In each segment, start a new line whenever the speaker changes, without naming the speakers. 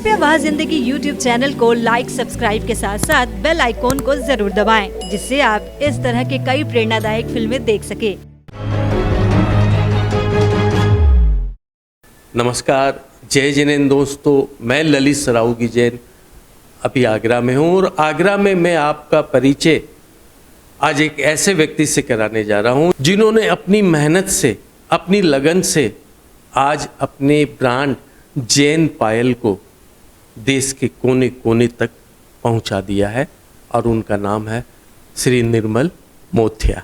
कृपया वह जिंदगी यूट्यूब चैनल को लाइक, सब्सक्राइब के साथ साथ बेल आइकॉन को जरूर दबाएं, जिससे आप इस तरह के कई प्रेरणादायक फिल्में देख सके।
नमस्कार, जय जिनेंद्र दोस्तों, मैं ललित सरावगी जैन अभी आगरा में हूँ और आगरा में मैं आपका परिचय आज एक ऐसे व्यक्ति से कराने जा रहा हूँ जिन्होंने अपनी मेहनत से, अपनी लगन से आज अपने ब्रांड जैन पायल को देश के कोने कोने तक पहुंचा दिया है और उनका नाम है श्री निर्मल मोथिया।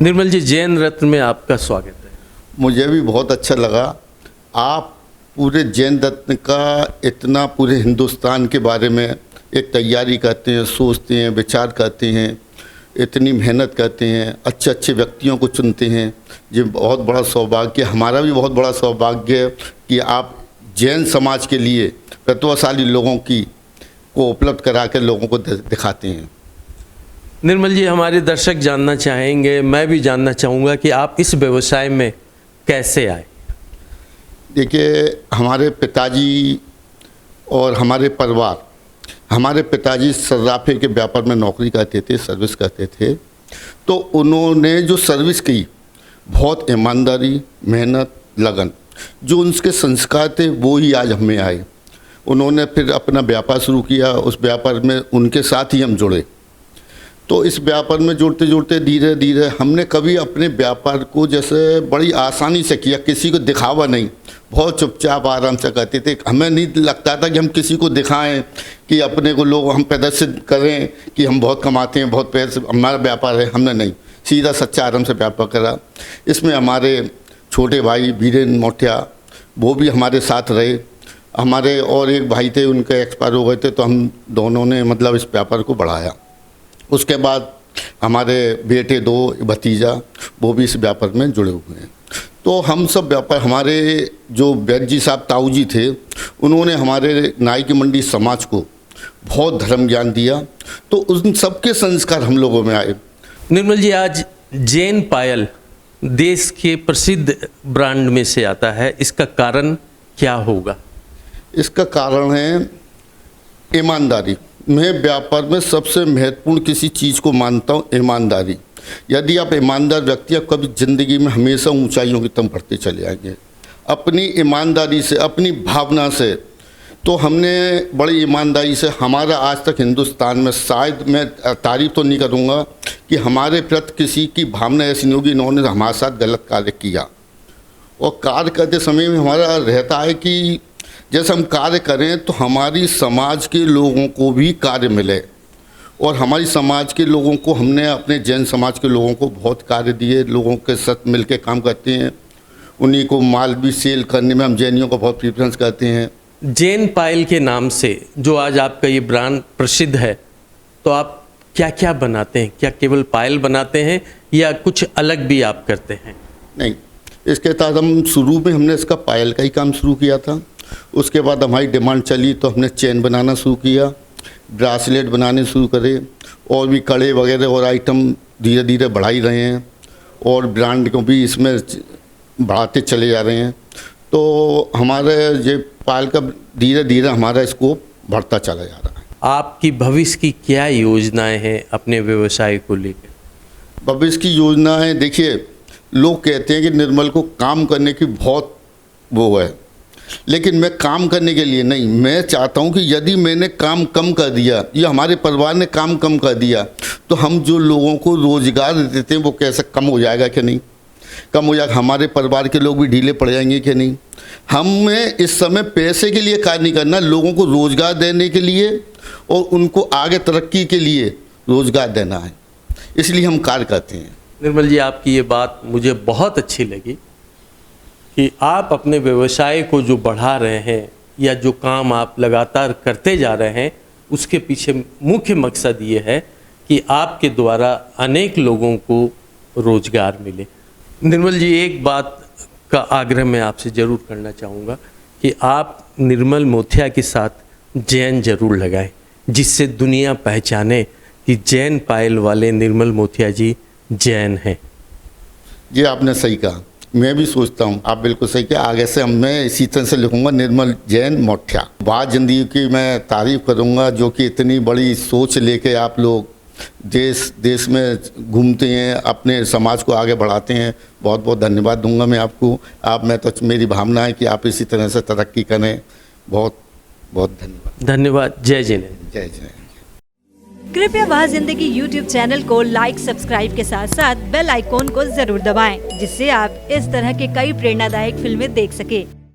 निर्मल जी, जैन रत्न में आपका स्वागत है।
मुझे भी बहुत अच्छा लगा। आप पूरे जैन रत्न का इतना पूरे हिंदुस्तान के बारे में एक तैयारी करते हैं, सोचते हैं, विचार करते हैं, इतनी मेहनत करते हैं, अच्छे अच्छे व्यक्तियों को चुनते हैं। ये बहुत बड़ा सौभाग्य, हमारा भी बहुत बड़ा सौभाग्य है कि आप जैन समाज के लिए प्रतिभाशाली लोगों को उपलब्ध करा के लोगों को दिखाते हैं।
निर्मल जी, हमारे दर्शक जानना चाहेंगे, मैं भी जानना चाहूँगा कि आप इस व्यवसाय में कैसे आए।
देखिए, हमारे पिताजी और हमारे परिवार, हमारे पिताजी सर्राफे के व्यापार में नौकरी करते थे, सर्विस करते थे। तो उन्होंने जो सर्विस की, बहुत ईमानदारी, मेहनत, लगन, जो उनके संस्कार थे वो ही आज हमें आए। उन्होंने फिर अपना व्यापार शुरू किया, उस व्यापार में उनके साथ ही हम जुड़े। तो इस व्यापार में जुड़ते जुड़ते धीरे धीरे हमने कभी अपने व्यापार को जैसे बड़ी आसानी से किया, किसी को दिखावा नहीं, बहुत चुपचाप आराम से करते थे। हमें नहीं लगता था कि हम किसी को दिखाएं, कि अपने को लोग हम प्रदर्शित करें कि हम बहुत कमाते हैं, बहुत पैसे, हमारा व्यापार है। हमने नहीं, सीधा सच्चा आराम से व्यापार करा। इसमें हमारे छोटे भाई वीरेंद्र मोथिया, वो भी हमारे साथ रहे। हमारे और एक भाई थे, उनके एक्सपायर हो गए थे, तो हम दोनों ने मतलब इस व्यापार को बढ़ाया। उसके बाद हमारे बेटे, दो भतीजा, वो भी इस व्यापार में जुड़े हुए हैं। तो हम सब व्यापार, हमारे जो वैद्य जी साहब ताऊ जी थे, उन्होंने हमारे नाई की मंडी समाज को बहुत धर्म ज्ञान दिया। तो उन सबके संस्कार हम लोगों में आए।
निर्मल जी, आज जैन पायल देश के प्रसिद्ध ब्रांड में से आता है, इसका कारण क्या होगा? इसका
कारण है ईमानदारी। मैं व्यापार में सबसे महत्वपूर्ण किसी चीज़ को मानता हूँ, ईमानदारी। यदि आप ईमानदार व्यक्ति, आप कभी ज़िंदगी में हमेशा ऊंचाइयों की तरफ बढ़ते चले आएंगे, अपनी ईमानदारी से, अपनी भावना से। तो हमने बड़ी ईमानदारी से, हमारा आज तक हिंदुस्तान में, शायद मैं तारीफ तो नहीं करूँगा कि हमारे प्रति किसी की भावना ऐसी नहीं होगी इन्होंने हमारे साथ गलत कार्य किया। और कार्य करते समय में हमारा रहता है कि जैसे हम कार्य करें तो हमारी समाज के लोगों को भी कार्य मिले। और हमारी समाज के लोगों को, हमने अपने जैन समाज के लोगों को बहुत कार्य दिए, लोगों के साथ मिल के काम करते हैं। उन्हीं को माल भी सेल करने में हम जैनियों को बहुत प्रेफरेंस करते हैं।
जैन पायल के नाम से जो आज आपका ये ब्रांड प्रसिद्ध है, तो आप क्या क्या बनाते हैं? क्या केवल पायल बनाते हैं या कुछ अलग भी आप करते हैं?
नहीं, इसके तहत हम शुरू में हमने इसका पायल का ही काम शुरू किया था। उसके बाद हमारी डिमांड चली तो हमने चेन बनाना शुरू किया, ब्रासलेट बनाने शुरू करे, और भी कड़े वगैरह और आइटम धीरे धीरे बढ़ा ही रहे हैं, और ब्रांड को भी इसमें बढ़ाते चले जा रहे हैं। तो हमारे ये पायल का धीरे धीरे हमारा स्कोप बढ़ता चला जा रहा है।
आपकी भविष्य की क्या योजनाएं हैं अपने व्यवसाय को लेकर?
भविष्य की योजनाएं, देखिए, लोग कहते हैं कि निर्मल को काम करने की बहुत वो है, लेकिन मैं काम करने के लिए नहीं, मैं चाहता हूं कि यदि मैंने काम कम कर दिया या हमारे परिवार ने काम कम कर दिया, तो हम जो लोगों को रोज़गार देते हैं वो कैसे कम हो जाएगा कि नहीं, कम हो जाएगा। हमारे परिवार के लोग भी ढीले पड़ जाएंगे कि नहीं। हमें इस समय पैसे के लिए कार्य नहीं करना, लोगों को रोज़गार देने के लिए और उनको आगे तरक्की के लिए रोज़गार देना है, इसलिए हम कार्य करते हैं।
निर्मल जी, आपकी ये बात मुझे बहुत अच्छी लगी कि आप अपने व्यवसाय को जो बढ़ा रहे हैं या जो काम आप लगातार करते जा रहे हैं, उसके पीछे मुख्य मकसद ये है कि आपके द्वारा अनेक लोगों को रोजगार मिले। निर्मल जी, एक बात का आग्रह मैं आपसे ज़रूर करना चाहूँगा कि आप निर्मल मोथिया के साथ जैन जरूर लगाएं, जिससे दुनिया पहचाने कि जैन पायल वाले निर्मल मोथिया जी जैन हैं।
ये आपने सही कहा, मैं भी सोचता हूँ, आप बिल्कुल सही कहा। आगे से मैं इसी तरह से लिखूंगा, निर्मल जैन मोठिया। बात जिंदगी की मैं तारीफ करूँगा, जो कि इतनी बड़ी सोच लेके आप लोग देश देश में घूमते हैं, अपने समाज को आगे बढ़ाते हैं। बहुत बहुत धन्यवाद दूंगा मैं आपको। मैं तो मेरी भावना है कि आप इसी तरह से तरक्की करें। बहुत बहुत धन्यवाद।
धन्यवाद। जय जिनेंद्र।
जय जय।
कृपया वह जिंदगी YouTube चैनल को लाइक सब्सक्राइब के साथ साथ बेल आइकॉन को जरूर दबाएं, जिससे आप इस तरह के कई प्रेरणादायक फिल्में देख सके।